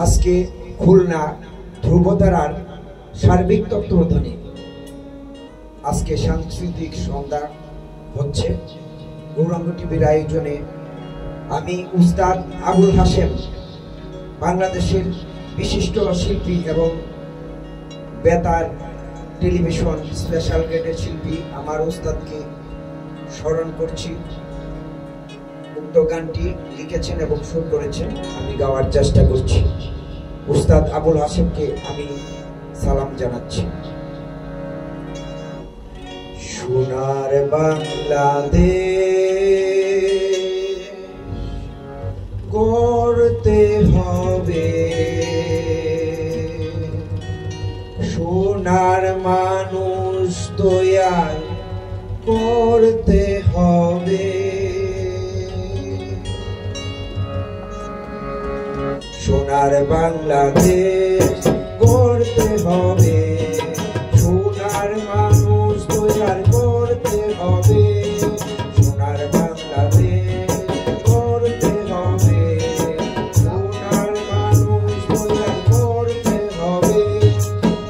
আজকে খুলনা ধ্রুবতারার সার্বিক তত্ত্বাবধানে আজকে সাংস্কৃতিক সন্ধ্যা হচ্ছে গৌরাঙ্গ টিভির আয়োজনে। আমি উস্তাদ আবুল হাশেম, বাংলাদেশের বিশিষ্ট শিল্পী এবং বেতার টেলিভিশন স্পেশাল গ্রেডের শিল্পী, আমার উস্তাদকে স্মরণ করছি। উক্ত গানটি লিখেছেন এবং সুর করেছেন, আমি গাওয়ার চেষ্টা করছি। উস্তাদ আবুল হাশেমকে আমি সালাম জানাচ্ছি। সোনার বাংলাদেশ করতে হবে, সোনার মানুষ তৈয়ার করতে হবে। সোনার বাংলাদেশ করতে হবে, সোনার মানুষ তৈয়ার করতে হবে। সোনার বাংলাদেশ করতে হবে, সোনার মানুষ তৈয়ার করতে হবে।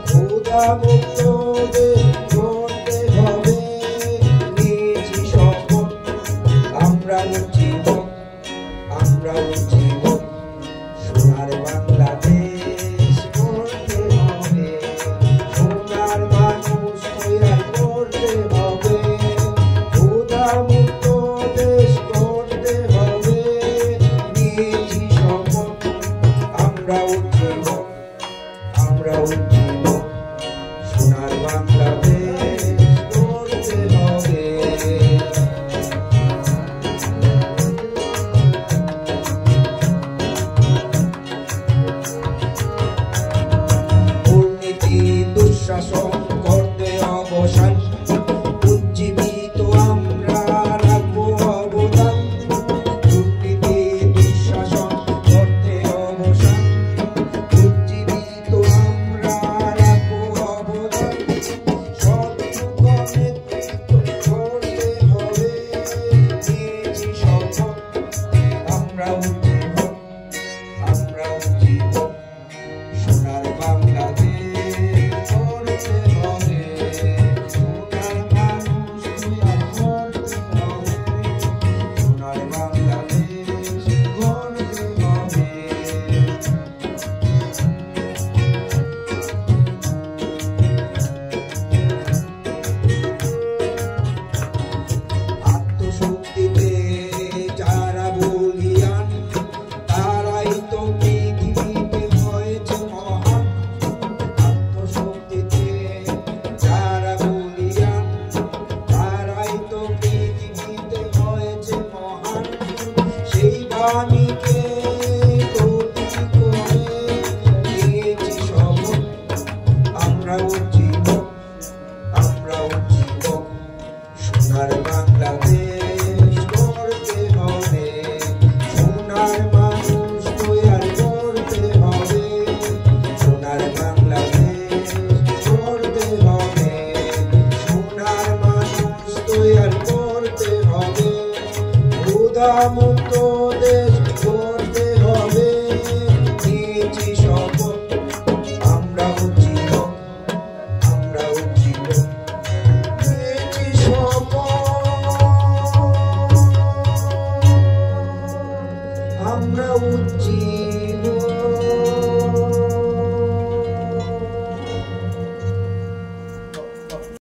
ক্ষুধা মুক্ত দেশ করতে হবে, নিজ শপথ আমরা উজ্জীবন, আমরা উজ্জীবন। সোনার বাংলাদেশ করতে হবে, সোনার মানুষ তৈয়ার করতে হবে। ক্ষুধা মুক্ত দেশ করতে হবে, নিজ শপথ আমরা উজ্জীবন, আমরা উজ্জীবন। সোনার বাংলাদেশ করতে হবে। দুঃশাসন করতে অবসান, উজ্জীবিত আমরা রাখবো অবদান। দুর্নীতি দুঃশাসন করতে অবসান, উজ্জীবিত আমরা রাখবো অবদান। সৎযুগ নেতৃত্ব করতে হবে, নিজ শপথ আমরা উজ্জীবন, আমরা উজ্জীবন।